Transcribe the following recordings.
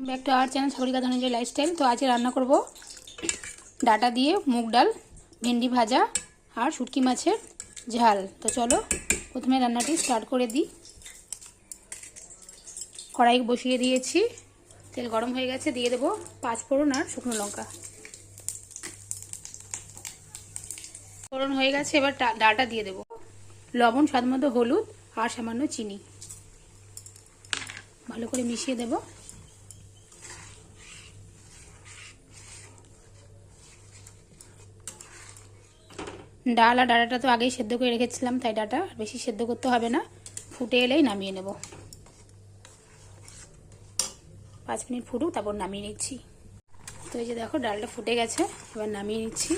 Back to our channel Sagarika Dhananjay lifestyle. তো আজকে রান্না করব ডাটা দিয়ে মুগ ডাল, ভেন্ডি ভাজা আর শুটকি মাছের ঝাল। তো চলো প্রথমে রান্নাটি স্টার্ট করে দিই। কড়াই বসিয়ে দিয়েছি, তেল গরম হয়ে গেছে, দিয়ে দেবো 5 ফোড়ন আর শুকনো লঙ্কা। ফোড়ন হয়ে গেছে, এবার ডালটা দিয়ে দেবো। লবণ স্বাদমতো, হলুদ আর সামান্য চিনি ভালো করে মিশিয়ে দেব। ডাল আর ডাঁটাটা তো আগেই সেদ্ধ করে রেখেছিলাম, তাই ডাঁটা বেশি সেদ্ধ করতে হবে না, ফুটে এলেই নামিয়ে নেব। 5 মিনিট ফুটুক, তারপর নামিয়ে নিচ্ছি। তো এই যে দেখো ডালটা ফুটে গেছে, এবার নামিয়ে নিচ্ছি।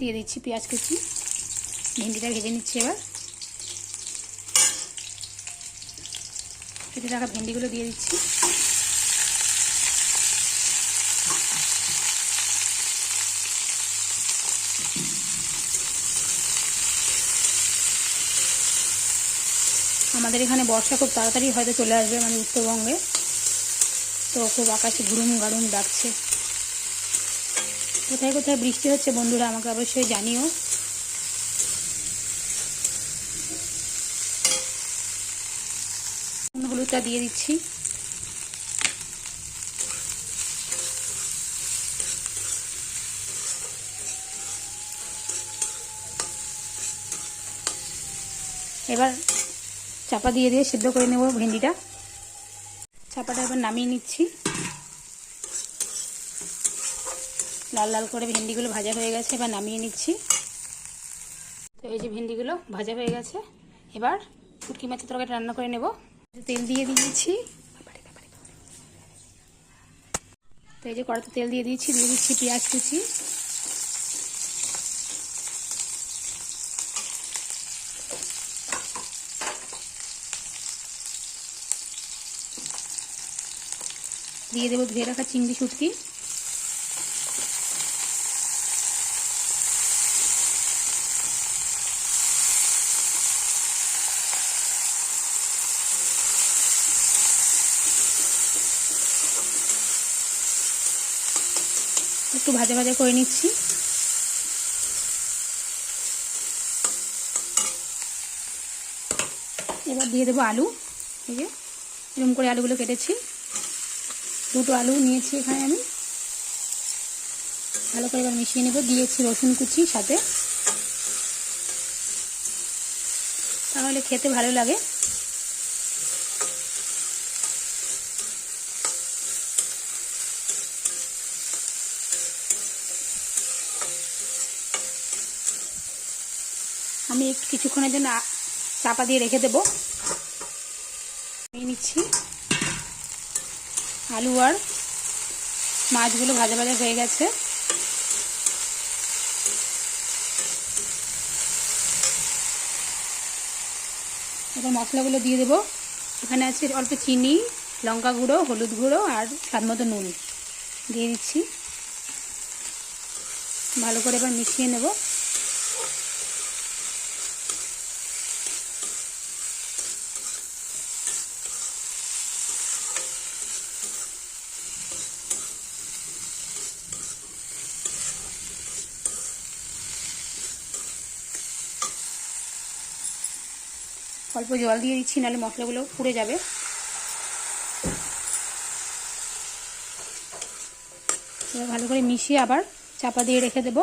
দিয়ে দিচ্ছি পেঁয়াজ কুচি, ভেন্ডিটা ভেজে নিচ্ছি। এবার কেটে রাখা ভেন্ডিগুলো দিয়ে দিচ্ছি। আমাদের এখানে বর্ষা খুব তাড়াতাড়ি হয়তো চলে আসবে, মানে উত্তরবঙ্গে, তো খুব আকাশে ঘুরুম গাড়ুম ডাকছে। কোথায় কোথায় বৃষ্টি হচ্ছে বন্ধুরা আমাকে অবশ্যই জানিও। হলুদটা দিয়ে দিচ্ছি। এবার চাপা দিয়ে সেদ্ধ করে নেব ভেন্ডিটা। চাপাটা এবার নামিয়ে নিচ্ছি। লাল লাল করে ভেন্ডিগুলো ভাজা হয়ে গেছে, এবার নামিয়ে নিচ্ছি। তো এই যে ভেন্ডিগুলো ভাজা হয়ে গেছে, এবার শুটকি মাছের তরকারিটা রান্না করে নেব। তেল দিয়ে দিয়েছি। তো এই যে কড়াতে তেল দিয়ে দিচ্ছি পেঁয়াজ কুচি, দিয়ে দেবো ধুয়ে রাখা চিংড়ি শুটকি, একটু ভাজা ভাজা করে নিচ্ছি। এবার দিয়ে দেবো আলু। এই যে এরকম করে আলুগুলো কেটেছি, 2টো আলু নিয়েছি এখানে আমি। ভালো করে এবার মিশিয়ে নেব। দিয়েছি রসুন কুচি সাথে, তাহলে খেতে ভালো লাগে। আমি একটু কিছুক্ষণের জন্য চাপা দিয়ে রেখে দেবো। নিয়ে নিচ্ছি। আলু আর মাছগুলো ভাজা ভাজা হয়ে গেছে। এবার মশলাগুলো দিয়ে দেবো। এখানে আছে অল্প চিনি, লঙ্কা গুঁড়ো, হলুদ গুঁড়ো আর স্বাদমতো নুন দিয়ে দিচ্ছি। ভালো করে এবার মিশিয়ে নেব। অল্প জল দিয়ে দিচ্ছি, নাহলে মশলাগুলো পুড়ে যাবে। এবার ভালো করে মিশিয়ে আবার চাপা দিয়ে রেখে দেব।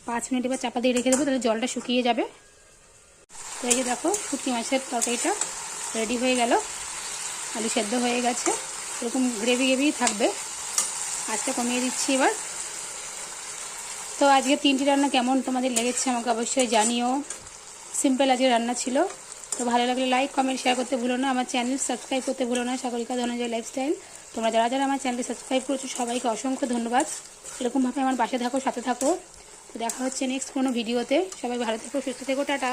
5 মিনিট এবার চাপা দিয়ে রেখে দেবো, তাহলে জলটা শুকিয়ে যাবে। তো এই যে দেখো শুটকি মাছের তরকারিটা রেডি হয়ে গেল। আলু সেদ্ধ হয়ে গেছে, এরকম গ্রেভি গ্রেভি থাকবে। আঁচটা কমিয়ে দিচ্ছি এবার। তো আজকে 3টি রান্না কেমন তোমাদের লেগেছে আমাকে অবশ্যই জানিও। সিম্পল আজকে রান্না ছিল। তো ভালো লাগলে লাইক কমেন্ট শেয়ার করতে ভুলো না। আমার চ্যানেল সাবস্ক্রাইব করতে ভুলো না, সাগরিকা ধনঞ্জয় লাইফস্টাইল। তোমরা যারা যারা আমার চ্যানেলটি সাবস্ক্রাইব করেছো সবাইকে অসংখ্য ধন্যবাদ। এরকমভাবে আমার পাশে থাকো, সাথে থাকো। তো দেখা হচ্ছে নেক্সট কোনো ভিডিওতে। সবাই ভালো থেকো, সুস্থ থেকো, টাটা।